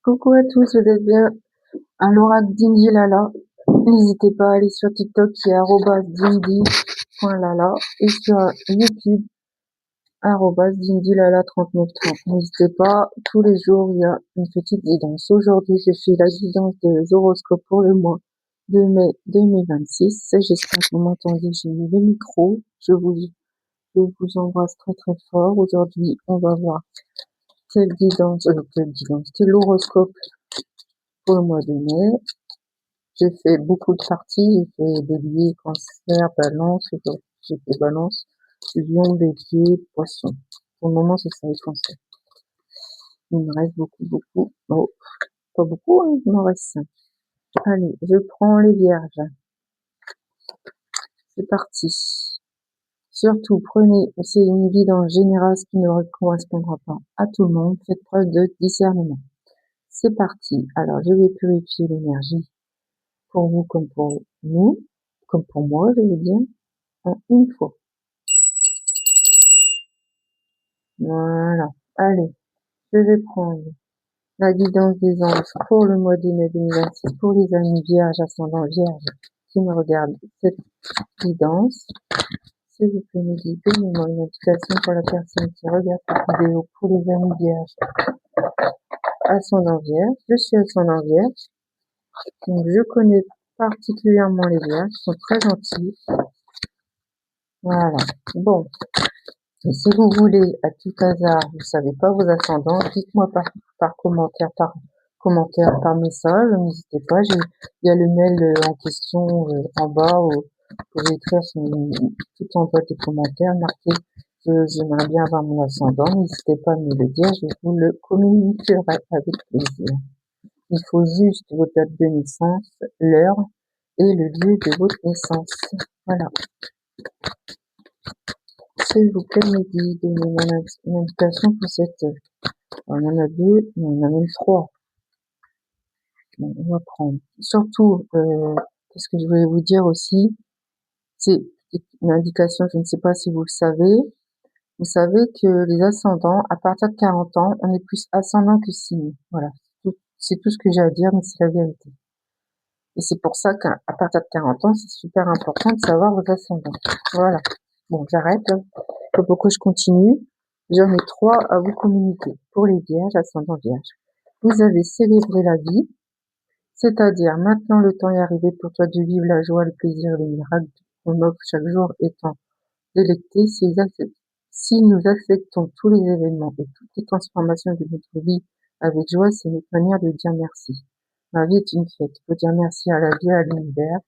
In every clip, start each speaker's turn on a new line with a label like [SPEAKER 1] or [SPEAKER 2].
[SPEAKER 1] Coucou à tous, vous êtes bien à l'oracle d'Indilala. N'hésitez pas à aller sur TikTok qui est @dindi.lala et sur YouTube @dindilala3930. N'hésitez pas, tous les jours il y a une petite guidance. Aujourd'hui je fais la guidance de horoscope pour le mois de mai 2026. J'espère que vous m'entendez, j'ai mis le micro. Je vous embrasse très très fort. Aujourd'hui on va voir quelle horoscope pour le mois de mai. J'ai fait beaucoup de parties, j'ai fait bélier, cancer, balance, aujourd'hui j'ai fait balance, lion, bélier, poisson. Pour le moment, c'est ça les cancers. Il me reste beaucoup. Oh, pas beaucoup, hein, il m'en reste 5. Allez, je prends les vierges. C'est parti. Surtout, c'est une guidance générale, ce qui ne correspondra pas à tout le monde. Faites preuve de discernement. C'est parti. Alors, je vais purifier l'énergie pour vous comme pour nous, comme pour moi, je veux dire, en une fois. Voilà. Allez, je vais prendre la guidance des anges pour le mois de mai 2026 pour les amis vierges, ascendant vierge qui me regardent cette guidance. S'il vous plaît, me guidez, donnez-moi une indication pour la personne qui regarde cette vidéo pour les amis vierges, ascendant vierge. Je suis ascendant vierge, donc je connais particulièrement les vierges, ils sont très gentils. Voilà. Bon. Et si vous voulez, à tout hasard, vous savez pas vos ascendants, dites-moi par commentaire, par message, n'hésitez pas, il y a le mail en question en bas, où vous pouvez écrire tout en bas des commentaires, marquez j'aimerais bien avoir mon ascendant, n'hésitez pas à me le dire, je vous le communiquerai avec plaisir. Il faut juste votre date de naissance, l'heure et le lieu de votre naissance. Voilà. S'il vous plaît, me dit, donnez-moi une indication pour cette œuvre. On en a 2, mais on en a même 3. Bon, on va prendre. Surtout, qu'est-ce que je voulais vous dire aussi, c'est une indication, je ne sais pas si vous le savez. Vous savez que les ascendants, à partir de 40 ans, on est plus ascendant que signe. Voilà. C'est tout ce que j'ai à dire, mais c'est la vérité. Et c'est pour ça qu'à partir de 40 ans, c'est super important de savoir vos ascendants. Voilà. Bon, j'arrête. Pourquoi je continue? J'en ai 3 à vous communiquer. Pour les vierges, ascendant vierge. Vous avez célébré la vie, c'est-à-dire maintenant le temps est arrivé pour toi de vivre la joie, le plaisir, le miracle qu'on offre chaque jour étant délecté. Si nous acceptons tous les événements et toutes les transformations de notre vie avec joie, c'est notre manière de dire merci. La vie est une fête. Il faut dire merci à la vie, à l'univers.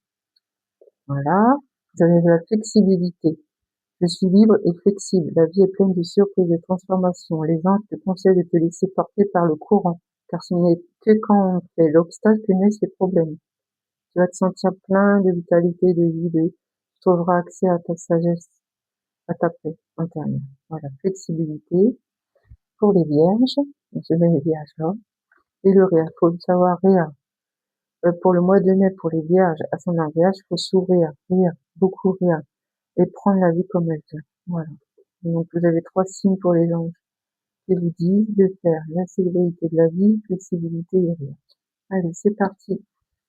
[SPEAKER 1] Voilà. Vous avez de la flexibilité. Je suis libre et flexible. La vie est pleine de surprises et de transformations. Les anges te conseillent de te laisser porter par le courant, car ce n'est que quand on fait l'obstacle que naissent les problèmes. Tu vas te sentir plein de vitalité, de vie, tu trouveras accès à ta sagesse, à ta paix intérieure. Voilà, flexibilité pour les vierges. Je mets les vierges là. Et le réa, faut le savoir, réa. Pour le mois de mai, pour les vierges, à son vierge, faut sourire, rire, beaucoup rire, et prendre la vie comme elle vient. Voilà. Donc, vous avez 3 signes pour les anges qui vous disent de faire la célébrité de la vie, flexibilité et rire. Allez, c'est parti.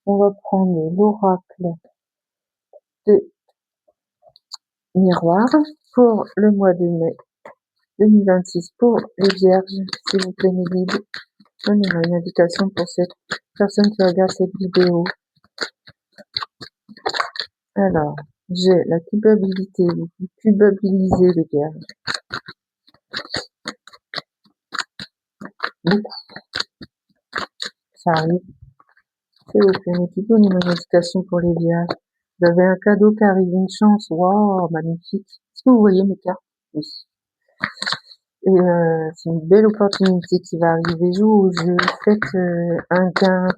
[SPEAKER 1] On va prendre l'oracle de miroir pour le mois de mai 2026 pour les vierges. S'il vous plaît, mes guides, donnez-moi une indication pour cette personne qui regarde cette vidéo. Alors, j'ai la culpabilité. Vous culpabilisez les vierges. Beaucoup. Ça arrive. S'il vous plaît, mes guides, donnez-moi une indication pour les vierges. Vous avez un cadeau qui arrive, une chance. Waouh, magnifique. Est-ce que vous voyez mes cartes? Oui. Et c'est une belle opportunité qui va arriver. Joue au jeu, faites un gain,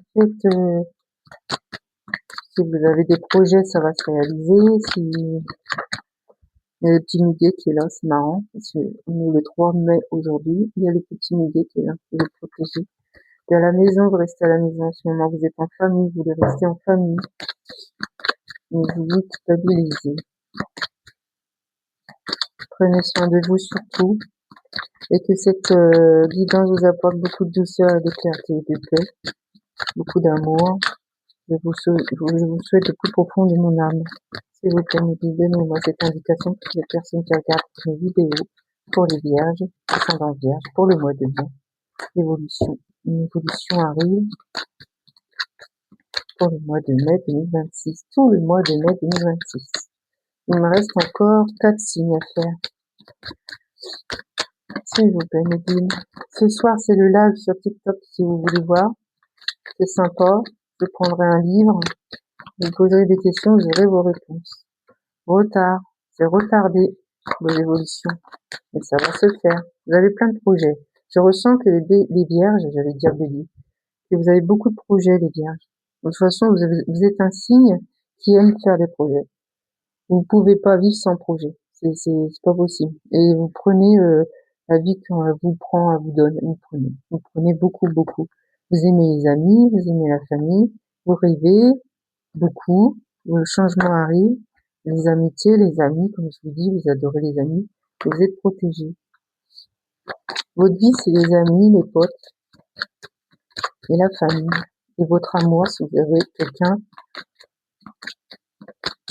[SPEAKER 1] si vous avez des projets, ça va se réaliser. Si il y a le petit muguet qui est là, c'est marrant, parce qu'on est le 3 mai aujourd'hui. Il y a le petit muguet qui est là, vous le protégez. Et à la maison, vous restez à la maison en ce moment, vous êtes en famille, vous voulez rester en famille. Mais vous vous stabilisez. Prenez soin de vous surtout. et que cette guidance vous apporte beaucoup de douceur et de clarté et de paix, beaucoup d'amour. Je vous souhaite le plus profond de mon âme. S'il vous plaît, donnez-moi cette indication pour les personnes qui regardent mes vidéos, pour les vierges, ascendant vierge, pour le mois de mai. L'évolution. Une évolution arrive pour le mois de mai 2026. Tout le mois de mai 2026. Il me reste encore 4 signes à faire. S'il vous plaît, Medine. Ce soir, c'est le live sur TikTok si vous voulez voir. C'est sympa. Je prendrai un livre. Vous poserez des questions, vous aurez vos réponses. Retard. C'est retardé vos évolutions. Mais ça va se faire. Vous avez plein de projets. Je ressens que les vierges, j'allais dire bélier, que vous avez beaucoup de projets, les vierges. De toute façon, vous êtes un signe qui aime faire des projets. Vous ne pouvez pas vivre sans projet. C'est pas possible. Et vous prenez la vie qu'on vous prend, vous donne. Vous prenez beaucoup, beaucoup. Vous aimez les amis, vous aimez la famille, vous rêvez beaucoup. Le changement arrive. Les amitiés, les amis, comme je vous dis, vous adorez les amis. Vous êtes protégés. Votre vie, c'est les amis, les potes et la famille. Et votre amour, si vous avez quelqu'un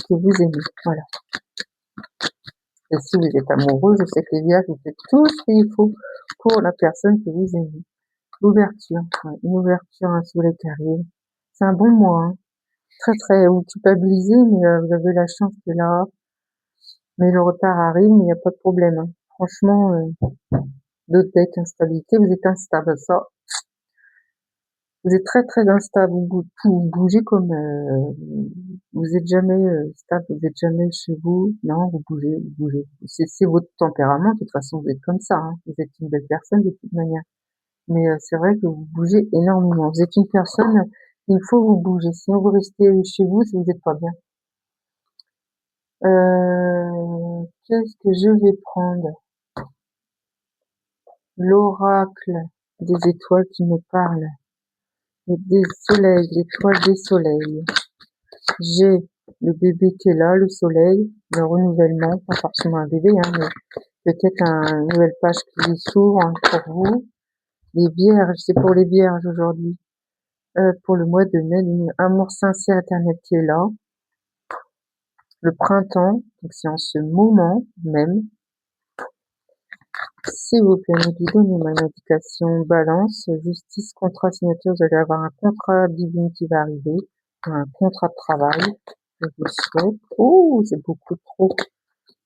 [SPEAKER 1] que vous aimez. Voilà. Et si vous êtes amoureux, je sais que les vierges, vous faites tout ce qu'il faut pour la personne que vous aimez. L'ouverture, une ouverture, un soleil qui arrive. C'est un bon mois, hein. Très très, vous culpabilisez, mais vous avez la chance que là, mais le retard arrive, mais il n'y a pas de problème, hein. Franchement, d'autres decks, instabilité, vous êtes instable, ça. Vous êtes très très instable, vous bougez comme, vous êtes jamais stable, vous êtes jamais chez vous, non, vous bougez. C'est votre tempérament, de toute façon, vous êtes comme ça, hein. Vous êtes une belle personne de toute manière. Mais c'est vrai que vous bougez énormément. Vous êtes une personne, il faut vous bouger. Sinon, vous restez chez vous si vous n'êtes pas bien. Qu'est-ce que je vais prendre? L'oracle des étoiles qui me parle. Des soleils, l'étoile des soleils. J'ai le bébé qui est là, le soleil, le renouvellement, pas forcément un bébé, hein, mais peut-être une nouvelle page qui s'ouvre pour vous. Les vierges, c'est pour les vierges aujourd'hui. Pour le mois de mai, amour sincère éternel qui est là. Le printemps, donc c'est en ce moment même. S'il vous plaît, donnez-moi une indication. Balance, justice, contrat, signature. Vous allez avoir un contrat divin qui va arriver. Un contrat de travail. Je vous le souhaite. Oh, c'est beaucoup trop.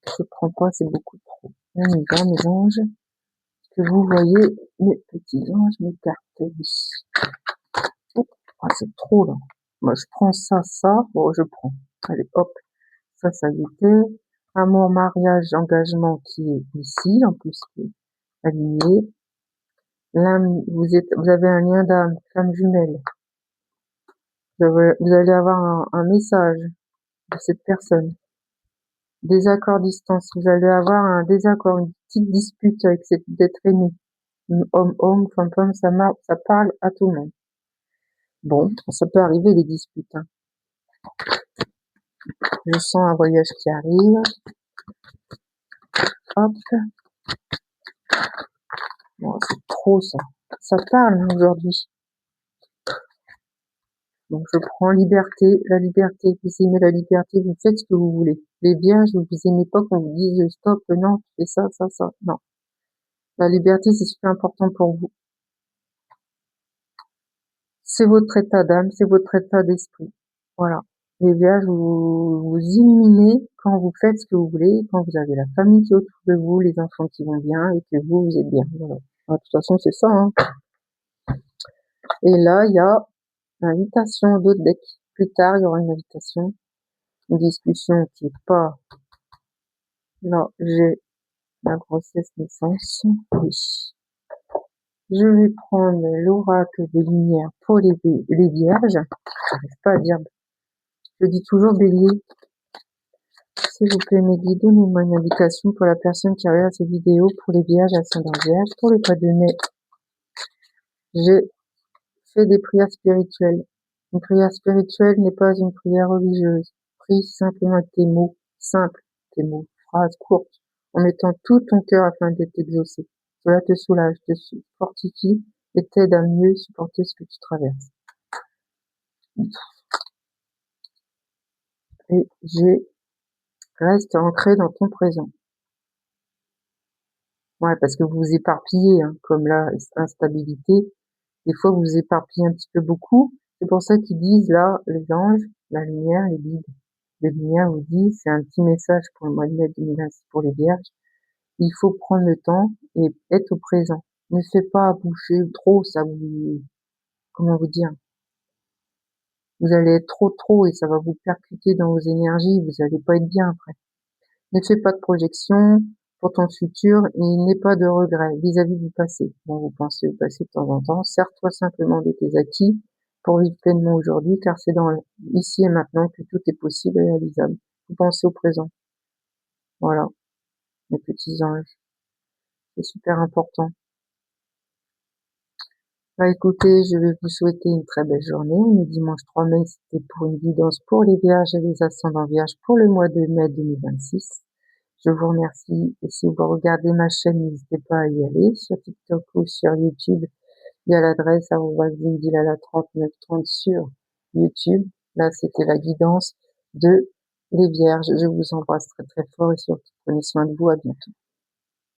[SPEAKER 1] Je prends pas, c'est beaucoup trop. On y va, mes anges. Que vous voyez, mes petits anges, mes cartes. Oh, c'est trop là. Moi, je prends ça. Bon, je prends. Allez, hop. Ça y était. Amour, mariage, engagement qui est ici, en plus, aligné. L'âme, vous avez un lien d'âme, flamme jumelle. Vous allez avoir un message de cette personne. Désaccord distance. Vous allez avoir un désaccord, une petite dispute avec cet être aimé. Homme, femme, ça parle à tout le monde. Bon, ça peut arriver les disputes, hein. Je sens un voyage qui arrive. Hop. Bon, c'est trop ça. Ça parle aujourd'hui. Donc je prends liberté, la liberté, vous aimez la liberté, vous faites ce que vous voulez. Les vierges, vous aimez pas qu'on vous dise stop, non, tu fais ça, non. La liberté, c'est super important pour vous. C'est votre état d'âme, c'est votre état d'esprit. Voilà. Les vierges, vous illuminez quand vous faites ce que vous voulez, quand vous avez la famille qui est autour de vous, les enfants qui vont bien et que vous êtes bien. Voilà. De toute façon, c'est ça, hein. Et là, il y a l'invitation d'autres decks. Plus tard, il y aura une invitation, une discussion qui est pas. Là, j'ai la grossesse naissance. Oui. Je vais prendre l'oracle des lumières pour les vierges. J'arrive pas à dire. Je dis toujours bélier. S'il vous plaît, mes guides, donnez-moi une indication pour la personne qui regarde cette vidéo pour les vierges ascendant vierge. Pour le mois de mai, j'ai fait des prières spirituelles. Une prière spirituelle n'est pas une prière religieuse. Prie simplement tes mots, simples, tes mots, phrases courtes, en mettant tout ton cœur afin d'être exaucé. Cela te soulage, te fortifie et t'aide à mieux supporter ce que tu traverses. Et reste ancré dans ton présent. Ouais, parce que vous vous éparpillez, hein, comme là, instabilité. Des fois, vous vous éparpillez un petit peu beaucoup. C'est pour ça qu'ils disent là, les anges, la lumière, les guides de lumière vous disent, c'est un petit message pour le mois de mai 2026 pour les vierges. Il faut prendre le temps et être au présent. Ne faites pas bouger trop, ça vous, comment vous dire, vous allez être trop et ça va vous percuter dans vos énergies, vous allez pas être bien après. Ne fais pas de projection pour ton futur et n'aie pas de regrets vis-à-vis du passé. Bon, vous pensez au passé de temps en temps, sers-toi simplement de tes acquis pour vivre pleinement aujourd'hui, car c'est dans ici et maintenant que tout est possible et réalisable. Vous pensez au présent. Voilà, mes petits anges. C'est super important. Bah écoutez, je vais vous souhaiter une très belle journée. On est dimanche 3 mai, c'était pour une guidance pour les vierges et les ascendants vierges pour le mois de mai 2026. Je vous remercie et si vous regardez ma chaîne, n'hésitez pas à y aller sur TikTok ou sur YouTube. Il y a l'adresse @zindilala3930 sur YouTube. Là, c'était la guidance de les vierges. Je vous embrasse très très fort et surtout prenez soin de vous. À bientôt.